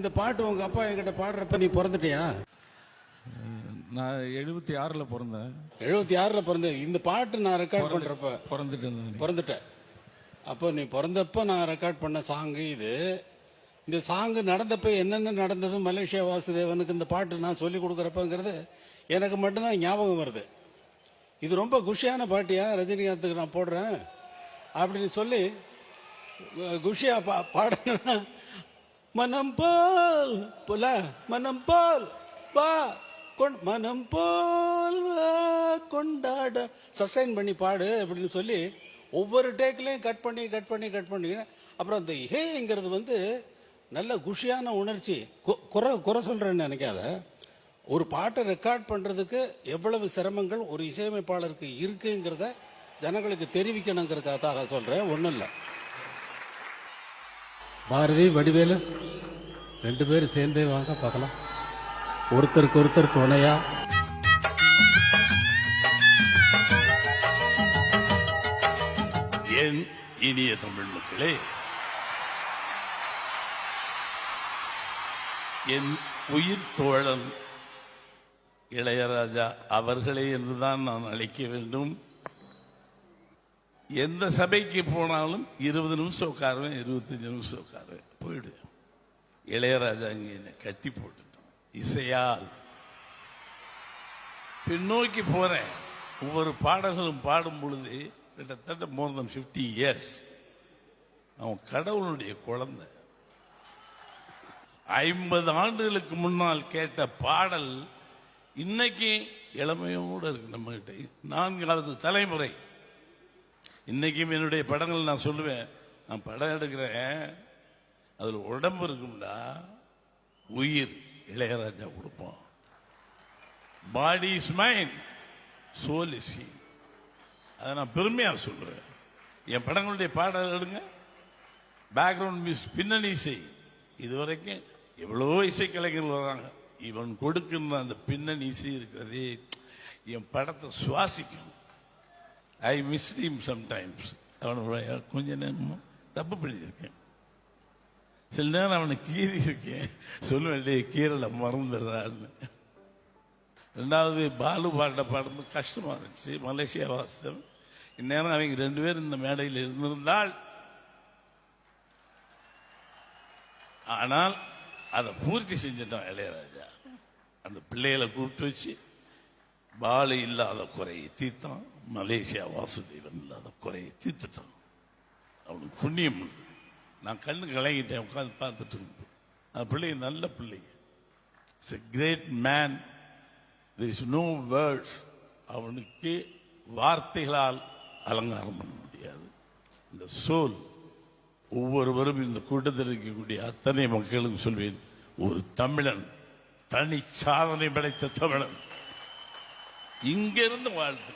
இந்த பாட்டு உங்க அப்பா என்கிட்ட பாடுறப்ப நீ பிறந்துட்டியா? நான் 76ல் பிறந்தேன். 76ல் பிறந்தேன். இந்த பாட்டு நான் ரெக்கார்ட் பண்றப்ப பிறந்துட்டேன். அப்போ நீ பிறந்தப்ப நான் ரெக்கார்ட் பண்ண சாங்கு இது. இந்த சாங்கு நடந்தப்ப என்னென்ன நடந்தது மலேசியா வாசுதேவனுக்கு இந்த பாட்டு நான் சொல்லி கொடுக்குறப்பங்கிறது எனக்கு மட்டும்தான் ஞாபகம் வருது. இது ரொம்ப குஷியான பாட்டியா, ரஜினிகாந்துக்கு நான் போடுறேன் அப்படின்னு சொல்லி குஷியா பாடுனா மனம் போல் புல மனம் போல் வா மனம் போல் கொண்டாட சஸ்டைன் பண்ணி பாடு அப்படின்னு சொல்லி ஒவ்வொரு டேக்லையும் கட் பண்ணி அப்புறம் அந்த ஹேங்கிறது நல்ல குஷியான உணர்ச்சி. குறை சொல்றேன்னு நினைக்காத. ஒரு பாட்டை ரெக்கார்ட் பண்றதுக்கு எவ்வளவு சிரமங்கள் ஒரு இசையமைப்பாளருக்கு இருக்குங்கிறத ஜனங்களுக்கு தெரிவிக்கணுங்கிறதுக்காக சொல்றேன், ஒன்றும் இல்லை. பாரதி வடிவேலு 2 பேரும் சேர்ந்தே வாங்க பார்க்கலாம். ஒருத்தருக்கு ஒருத்தர் துணையா. என் இனிய தமிழ் மக்களே, என் உயிர் தோழன் இளையராஜா அவர்களே என்றுதான் நான் அழைக்க வேண்டும். எந்த சபைக்கு போனாலும் 20 நிமிஷம் உட்காருவேன், 25 நிமிஷம் உட்காருவேன், போயிடுவேன். இளையராஜா இங்கே என்னை கட்டி போட்டுட்டான். இசையால் பின்னோக்கி போறேன். ஒவ்வொரு பாடல்களும் பாடும் பொழுது கிட்டத்தட்ட மோர் தென் 50 இயர்ஸ் அவன் கடவுளுடைய குழந்தை. 50 ஆண்டுகளுக்கு முன்னால் கேட்ட பாடல் இன்னைக்கு இளமையோடு இருக்கு நம்ம கிட்ட. 4வது தலைமுறை. இன்னைக்கும் என்னுடைய படங்கள் நான் சொல்லுவேன், நான் படம் எடுக்கிறேன், அதில் உடம்பு இருக்கும்டா, உயிர் இளையராஜா கொடுப்போம். Body is mind, soul is he. அதை நான் பெருமையா சொல்றேன். என் படங்களுடைய பாடல் எடுங்க, பேக்ரவுண்ட் மியூசிக், பின்னணி இசை, இதுவரைக்கும் எவ்வளோ இசைக்கலைஞர்கள் வர்றாங்க. இவன் கொடுக்கின்ற அந்த பின்னணி இசை இருக்கிறதே என் படத்தை சுவாசிக்கும். I miss him sometimes. அவனை கொஞ்ச நேரம் தப்பு பண்ணியிருக்கேன், சில நேரம் அவனை கீறி இருக்கேன், சொல்லுவேன் கீரலை மறந்துடுறான்னு. 2வது பாலு பாட்ட பாடும்போது கஷ்டமா இருந்துச்சு. மலேசியா வாஸ்தவம். இந்நேரம் அவங்க 2 பேரும் இந்த மேடையில் இருந்திருந்தால், ஆனால் அதை பூர்த்தி செஞ்சிட்டான் இளையராஜா. அந்த பிள்ளைகளை கூப்பிட்டு வச்சு பாலு இல்லாத குறையை தீர்த்தான், மலேசியா வாசுதேவன் இல்லாத குறையை தீர்த்துட்டான். அவனுக்கு புண்ணியம் உண்டு. நான் கண்ணு கலங்கிட்டேன், உட்காந்து பார்த்துட்டு இருந்தேன். அந்த பிள்ளை நல்ல பிள்ளை. It's a great man. there is no words. அவனுக்கு வார்த்தைகளால் அலங்காரம் பண்ண முடியாது. இந்த சோல் ஒவ்வொருவரும் இந்த கூட்டத்தில் இருக்கக்கூடிய அத்தனை மக்களுக்கு சொல்வேன், ஒரு தமிழன், தனி சாதனை படைத்த தமிழன், இங்கிருந்து வாழ்த்து.